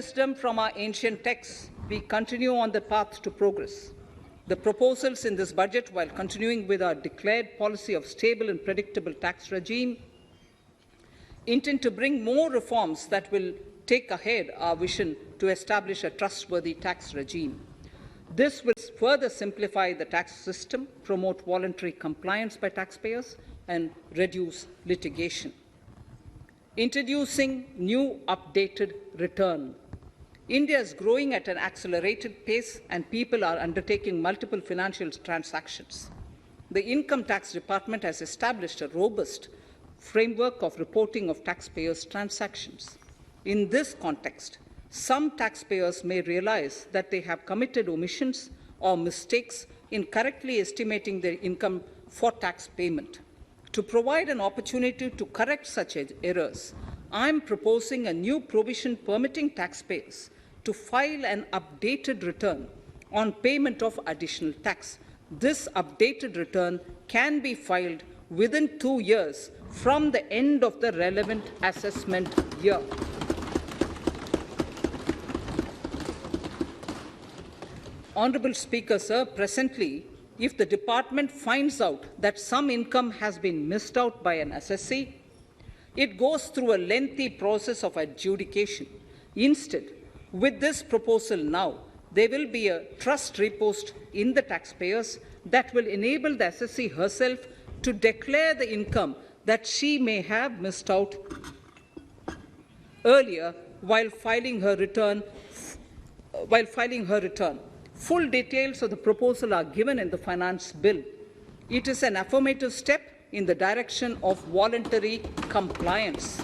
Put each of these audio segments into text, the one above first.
wisdom from our ancient texts, we continue on the path to progress. The proposals in this budget, while continuing with our declared policy of stable and predictable tax regime, intend to bring more reforms that will take ahead our vision to establish a trustworthy tax regime. This will further simplify the tax system, promote voluntary compliance by taxpayers, and reduce litigation. Introducing new updated return. India is growing at an accelerated pace, and people are undertaking multiple financial transactions. The Income Tax Department has established a robust framework of reporting of taxpayers' transactions. In this context, some taxpayers may realize that they have committed omissions or mistakes in correctly estimating their income for tax payment. To provide an opportunity to correct such errors, I am proposing a new provision permitting taxpayers to file an updated return on payment of additional tax. This updated return can be filed within 2 years from the end of the relevant assessment year. Honourable Speaker, sir, presently, if the department finds out that some income has been missed out by an assessee, it goes through a lengthy process of adjudication. Instead, with this proposal now, there will be a trust repost in the taxpayers that will enable the assessee herself to declare the income that she may have missed out earlier while filing her return. Full details of the proposal are given in the finance bill. It is an affirmative step in the direction of voluntary compliance.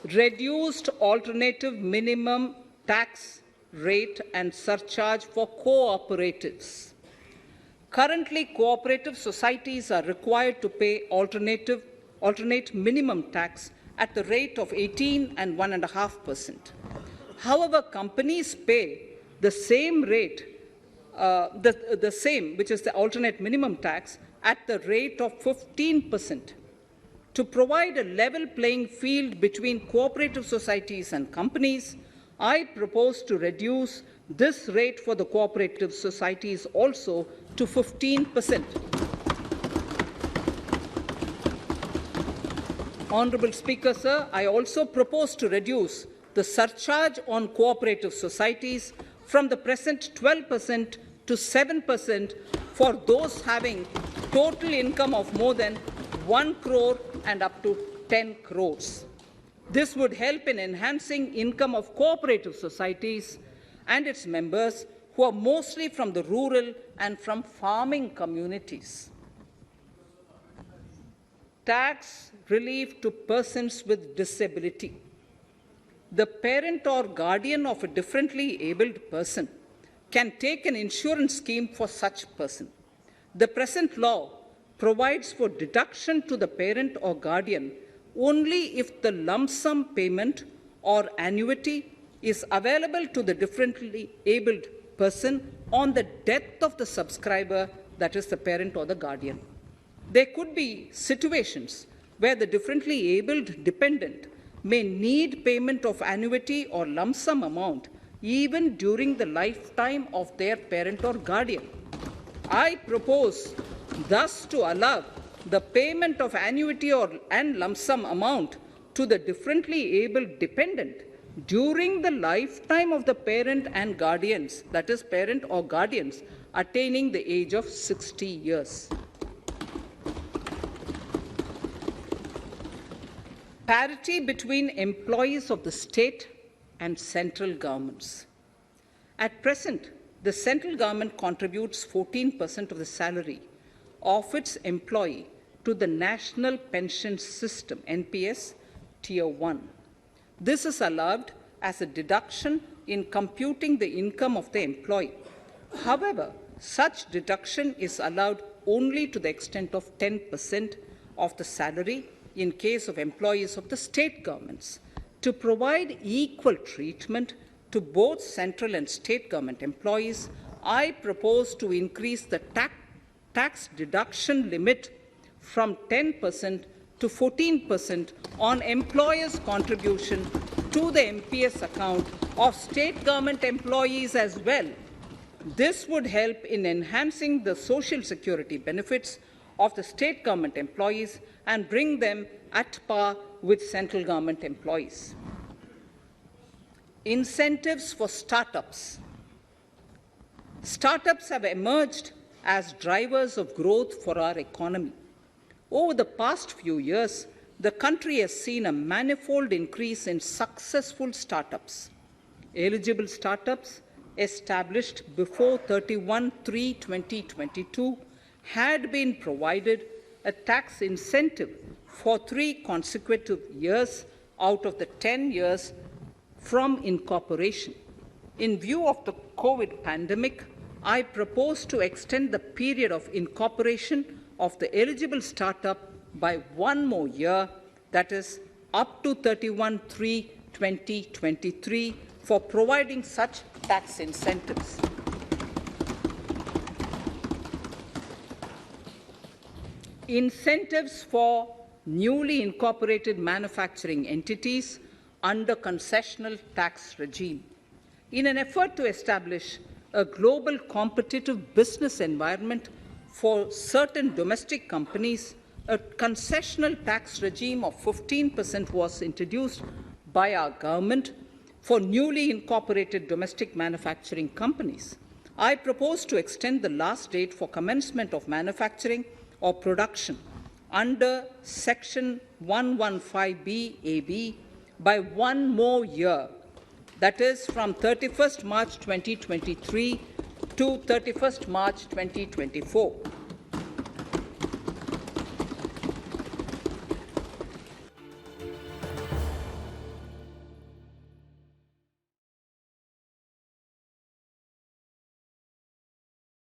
Reduced alternative minimum tax rate and surcharge for cooperatives. Currently, cooperative societies are required to pay alternate minimum tax at the rate of 18 and 1.5%. However, companies pay the same rate, the same, which is the alternate minimum tax, at the rate of 15%. To provide a level playing field between cooperative societies and companies, I propose to reduce this rate for the cooperative societies also to 15%. Honourable Speaker, sir, I also propose to reduce the surcharge on cooperative societies from the present 12% to 7% for those having total income of more than 1 crore and up to 10 crores. This would help in enhancing income of cooperative societies and its members who are mostly from the rural and from farming communities. Tax relief to persons with disability. The parent or guardian of a differently abled person can take an insurance scheme for such person. The present law provides for deduction to the parent or guardian only if the lump sum payment or annuity is available to the differently abled person on the death of the subscriber, that is the parent or the guardian. There could be situations where the differently abled dependent may need payment of annuity or lump sum amount even during the lifetime of their parent or guardian. I propose thus to allow the payment of annuity and lump sum amount to the differently abled dependent during the lifetime of the parent and guardians, that is parent or guardians, attaining the age of 60 years. Parity between employees of the state and central governments. At present, the central government contributes 14% of the salary of its employee to the National Pension System, NPS, Tier 1. This is allowed as a deduction in computing the income of the employee. However, such deduction is allowed only to the extent of 10% of the salary in case of employees of the state governments. To provide equal treatment to both central and state government employees, I propose to increase the tax deduction limit from 10% to 14% on employers' contribution to the MPS account of state government employees as well. This would help in enhancing the social security benefits of the state government employees and bring them at par with central government employees. Incentives for startups. Startups have emerged as drivers of growth for our economy. Over the past few years, the country has seen a manifold increase in successful startups. Eligible startups established before 31/3/2022 had been provided a tax incentive for 3 consecutive years out of the 10 years from incorporation. In view of the COVID pandemic, I propose to extend the period of incorporation of the eligible startup by 1 more year, that is, up to 31/3/2023, for providing such tax incentives. Incentives for newly incorporated manufacturing entities under concessional tax regime. In an effort to establish a global competitive business environment for certain domestic companies, a concessional tax regime of 15% was introduced by our government for newly incorporated domestic manufacturing companies. I propose to extend the last date for commencement of manufacturing or production under Section 115B(ab) by 1 more year, that is, from 31st March 2023 to 31st March 2024.